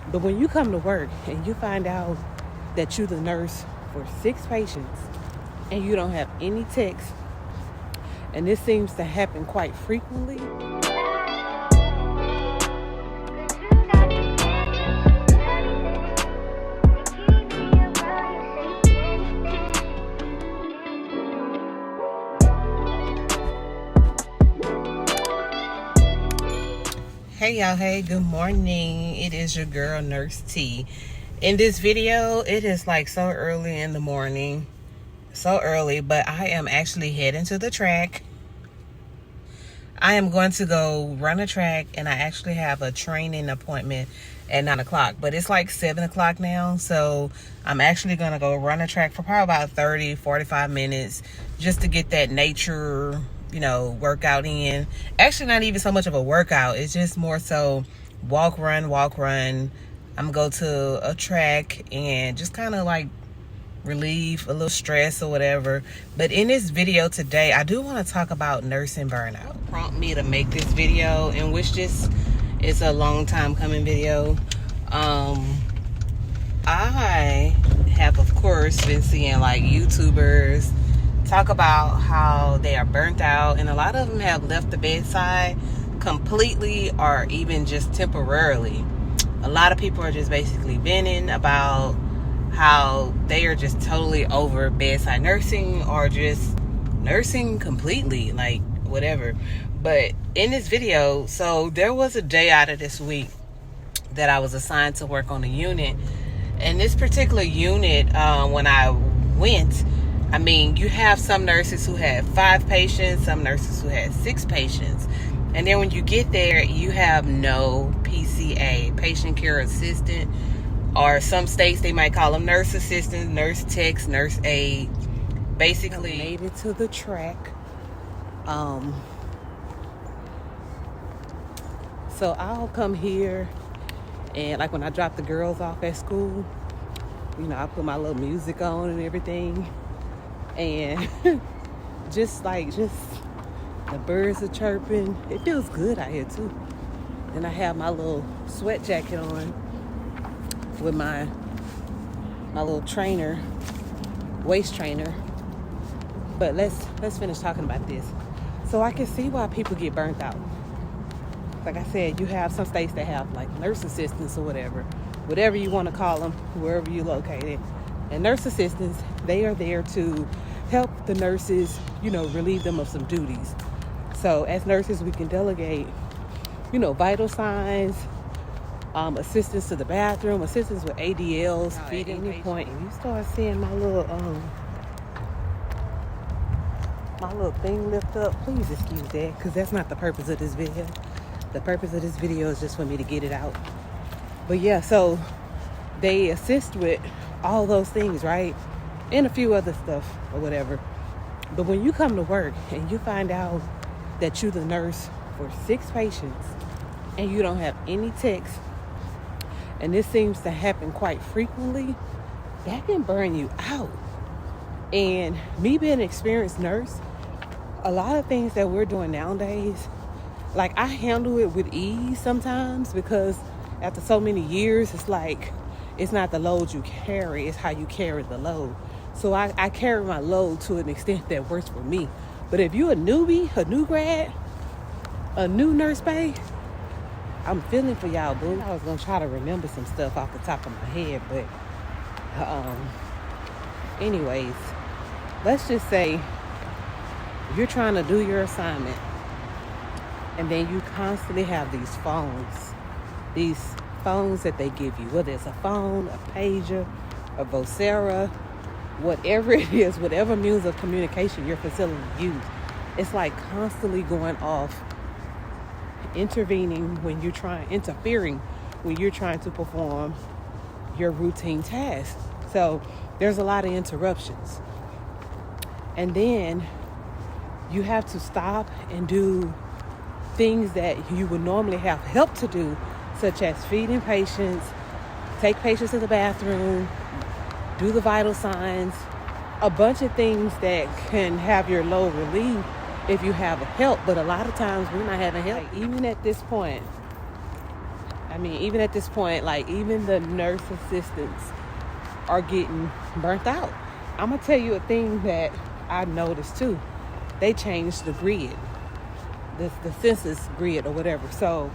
But when you come to work and you find out that you're the nurse for 6 patients and you don't have any techs, and this seems to happen quite frequently. Hey y'all, hey, good morning. It is your girl Nurse T. In this video, it is like so early in the morning. So early, but I am actually heading to the track. I am going to go run a track, and I actually have a training appointment at 9 o'clock, but it's like 7 o'clock now, so I'm actually going to go run a track for probably about 30-45 minutes just to get that nature workout in. Actually, not even so much of a workout. It's just more so walk, run. I'm gonna go to a track and just kind of like relieve a little stress or whatever. But in this video today, I do want to talk about nursing burnout. Prompt me to make this video, in which this is a long time coming video. I have, of course, been seeing like YouTubers talk about how they are burnt out, and a lot of them have left the bedside completely or even just temporarily. A lot of people are just basically venting about how they are just totally over bedside nursing or just nursing completely, like whatever. But in this video, so there was a day out of this week that I was assigned to work on a unit, and this particular unit, when I went, I mean, you have some nurses who had 5 patients, some nurses who had 6 patients. And then when you get there, you have no PCA, patient care assistant, or some states they might call them nurse assistants, nurse techs, nurse aide. Basically, I made it to the track. So I'll come here, and like when I drop the girls off at school, I put my little music on and everything. And just the birds are chirping. It feels good out here too. And I have my little sweat jacket on with my little trainer, waist trainer. But let's finish talking about this. So I can see why people get burnt out. Like I said, you have some states that have like nurse assistants or whatever you want to call them, wherever you're located. And nurse assistants, they are there to help the nurses, relieve them of some duties. So as nurses, we can delegate, vital signs, assistance to the bathroom, assistance with ADLs, feeding. At any point, and you start seeing my little thing lift up, please excuse that, because that's not the purpose of this video. The purpose of this video is just for me to get it out. But yeah, so they assist with all those things, right? And a few other stuff or whatever. But when you come to work and you find out that you're the nurse for 6 patients and you don't have any techs, and this seems to happen quite frequently, that can burn you out. And me being an experienced nurse, a lot of things that we're doing nowadays, like I handle it with ease sometimes, because after so many years, it's like, it's not the load you carry, it's how you carry the load. So I carry my load to an extent that works for me. But if you're a newbie, a new grad, a new nurse babe, I'm feeling for y'all, boo. I was going to try to remember some stuff off the top of my head, but anyways, let's just say you're trying to do your assignment, and then you constantly have these phones that they give you, whether it's a phone, a pager, a Vocera, whatever it is, whatever means of communication your facility uses. It's like constantly going off, interfering when you're trying to perform your routine tasks. So there's a lot of interruptions. And then you have to stop and do things that you would normally have help to do, such as feeding patients, take patients to the bathroom, do the vital signs, a bunch of things that can have your load relieved if you have help. But a lot of times we're not having help. Like, even at this point, I mean, even at this point, like even the nurse assistants are getting burnt out. I'm gonna tell you a thing that I noticed too. They changed the grid, the census grid or whatever. So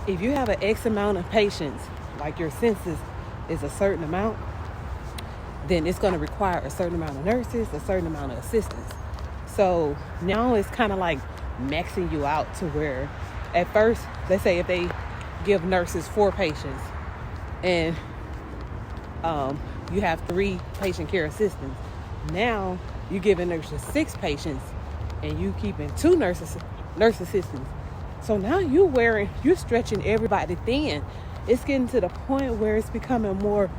if you have an X amount of patients, like your census is a certain amount, then it's going to require a certain amount of nurses, a certain amount of assistants. So now it's kind of like maxing you out to where at first, let's say if they give nurses 4 patients and you have 3 patient care assistants, now you're giving nurses 6 patients and you keeping 2 nurse assistants. So now you're stretching everybody thin. It's getting to the point where it's becoming more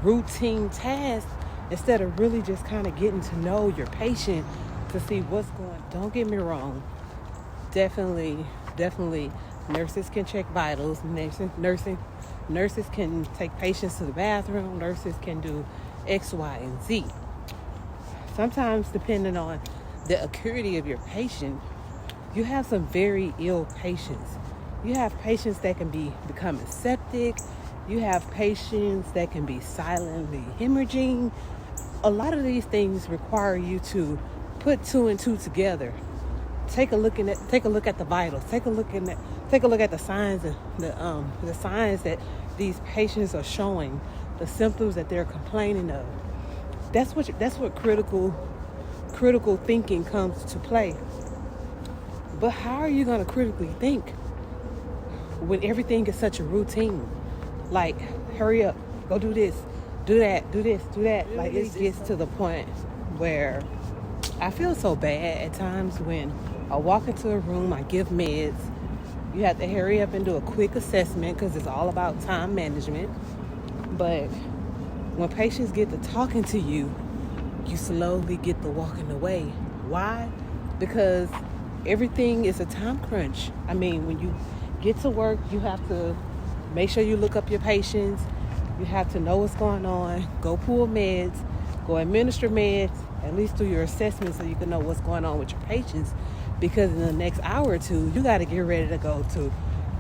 routine task instead of really just kind of getting to know your patient to see what's going on. Don't get me wrong. Definitely nurses can check vitals. Nurses can take patients to the bathroom. Nurses can do X, Y, and Z. Sometimes, depending on the acuity of your patient, you have some very ill patients. You have patients that can be becoming septic. You have patients that can be silently hemorrhaging. A lot of these things require you to put 2 and 2 together. Take a look at the vitals. Take a look at the signs and the signs that these patients are showing, the symptoms that they're complaining of. That's what critical thinking comes to play. But how are you going to critically think when everything is such a routine? Like, hurry up, go do this, do that, do this, do that. Like, it gets to the point where I feel so bad at times when I walk into a room, I give meds. You have to hurry up and do a quick assessment because it's all about time management. But when patients get to talking to you, you slowly get to walking away. Why? Because everything is a time crunch. I mean, when you get to work, you have to make sure you look up your patients. You have to know what's going on. Go pull meds. Go administer meds. At least do your assessment so you can know what's going on with your patients. Because in the next hour or two, you got to get ready to go to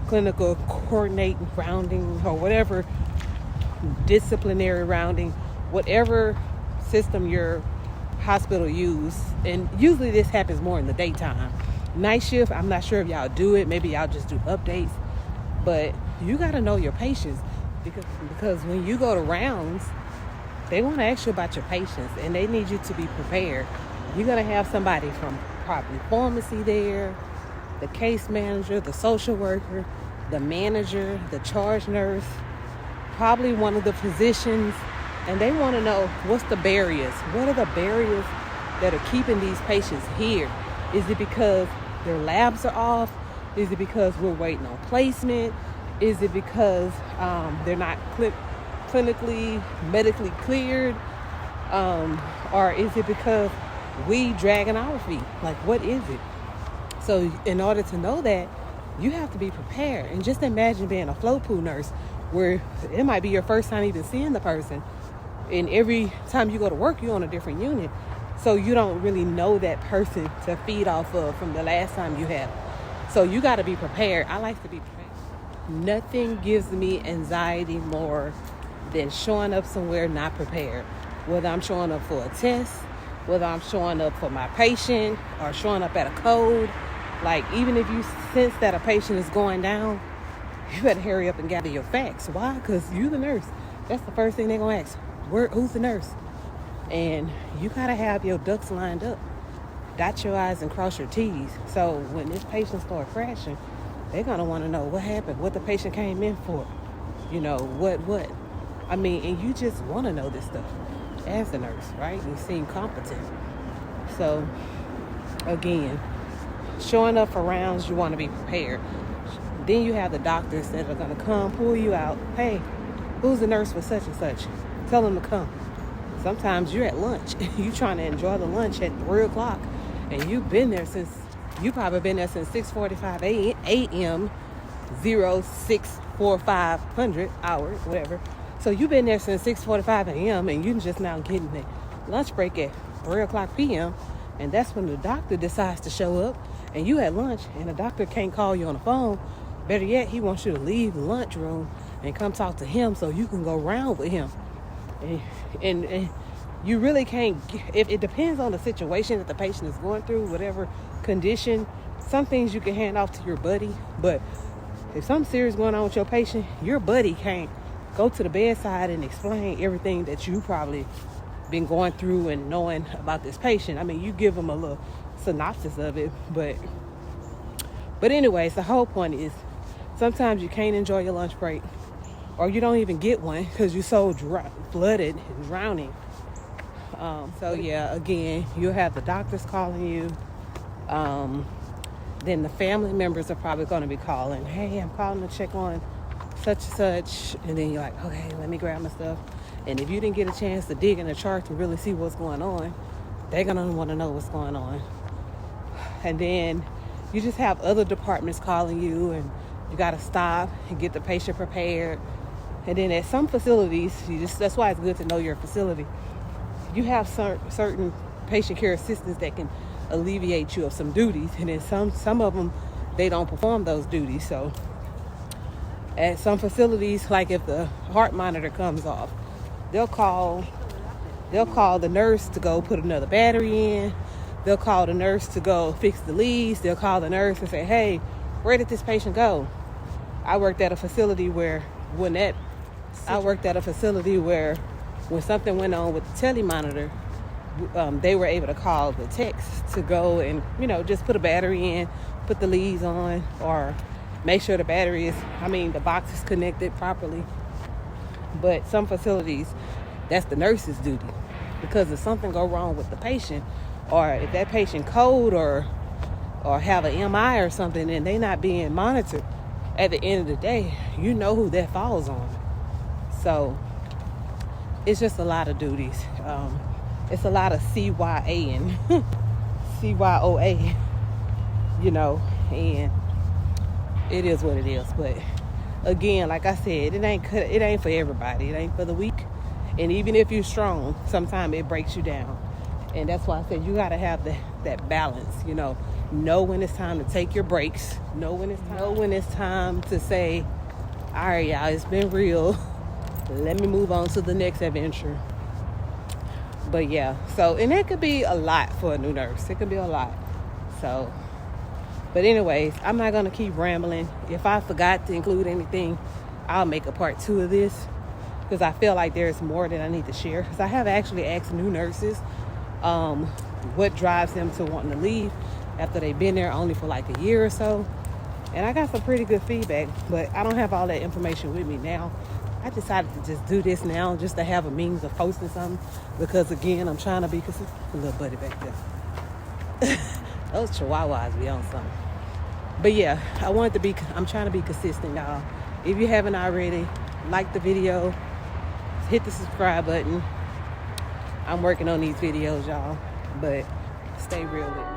clinical coordinating rounding or whatever, disciplinary rounding, whatever system your hospital use. And usually this happens more in the daytime. Night shift, I'm not sure if y'all do it. Maybe y'all just do updates. But you got to know your patients because when you go to rounds, they want to ask you about your patients and they need you to be prepared. You're going to have somebody from probably pharmacy there, the case manager, the social worker, the manager, the charge nurse, probably one of the physicians, and they want to know what's the barriers. What are the barriers that are keeping these patients here? Is it because their labs are off? Is it because we're waiting on placement? Is it because they're not clinically, medically cleared? Or is it because we dragging our feet? Like, what is it? So in order to know that, you have to be prepared. And just imagine being a float pool nurse where it might be your first time even seeing the person. And every time you go to work, you're on a different unit. So you don't really know that person to feed off of from the last time you had them. So you got to be prepared. I like to be prepared. Nothing gives me anxiety more than showing up somewhere not prepared. Whether I'm showing up for a test, whether I'm showing up for my patient or showing up at a code. Like, even if you sense that a patient is going down, you better hurry up and gather your facts. Why? Because you the nurse. That's the first thing they're going to ask. Who's the nurse? And you got to have your ducks lined up. Dot your I's and cross your T's. So when this patient starts crashing, they're going to want to know what happened, what the patient came in for. You know, what. I mean, and you just want to know this stuff as a nurse, right? You seem competent. So, again, showing up for rounds, you want to be prepared. Then you have the doctors that are going to come pull you out. Hey, who's the nurse for such and such? Tell them to come. Sometimes you're at lunch. You trying to enjoy the lunch at 3 o'clock. And you've been there since 6:45 a.m. 06:45 hours, whatever. So you've been there since 6:45 a.m. and you're just now getting the lunch break at 3 o'clock p.m. And that's when the doctor decides to show up and you at lunch and the doctor can't call you on the phone Better yet, he wants you to leave the lunchroom and come talk to him so you can go round with him. And you really can't, if it depends on the situation that the patient is going through, whatever condition, some things you can hand off to your buddy. But if something serious going on with your patient, your buddy can't go to the bedside and explain everything that you probably been going through and knowing about this patient. I mean, you give them a little synopsis of it, but anyways, the whole point is sometimes you can't enjoy your lunch break, or you don't even get one because you're so flooded and drowning. So yeah, again, you'll have the doctors calling you. Then the family members are probably going to be calling. Hey, I'm calling to check on such and such. And then you're like, okay, let me grab my stuff. And if you didn't get a chance to dig in the chart to really see what's going on, they're going to want to know what's going on. And then you just have other departments calling you, and you got to stop and get the patient prepared. And then at some facilities, that's why it's good to know your facility. You have certain patient care assistants that can alleviate you of some duties, and then some of them, they don't perform those duties. So at some facilities, like if the heart monitor comes off, they'll call the nurse to go put another battery in. They'll call the nurse to go fix the leads. They'll call the nurse and say, hey, where did this patient go? I worked at a facility where when something went on with the telemonitor, they were able to call the techs to go and, just put a battery in, put the leads on, or make sure the box is connected properly. But some facilities, that's the nurse's duty, because if something go wrong with the patient, or if that patient cold or have an MI or something, and they not being monitored, at the end of the day, you know who that falls on. So it's just a lot of duties. It's a lot of CYA and CYOA, and it is what it is. But again, like I said, it ain't for everybody. It ain't for the weak. And even if you're strong, sometimes it breaks you down. And that's why I said you got to have that balance, Know when it's time to take your breaks. Know when it's time to say, all right, y'all, it's been real. Let me move on to the next adventure. But yeah, and that could be a lot for a new nurse. It could be a lot. So, but anyways, I'm not going to keep rambling. If I forgot to include anything, I'll make a part 2 of this, because I feel like there's more that I need to share. Because I have actually asked new nurses what drives them to wanting to leave after they've been there only for like a year or so. And I got some pretty good feedback, but I don't have all that information with me now. I decided to just do this now just to have a means of posting something, because again, I'm trying to be consistent. A little buddy back there. Those chihuahuas be on something. But yeah, I'm trying to be consistent, y'all. If you haven't already, like the video, hit the subscribe button. I'm working on these videos, y'all, but stay real with me.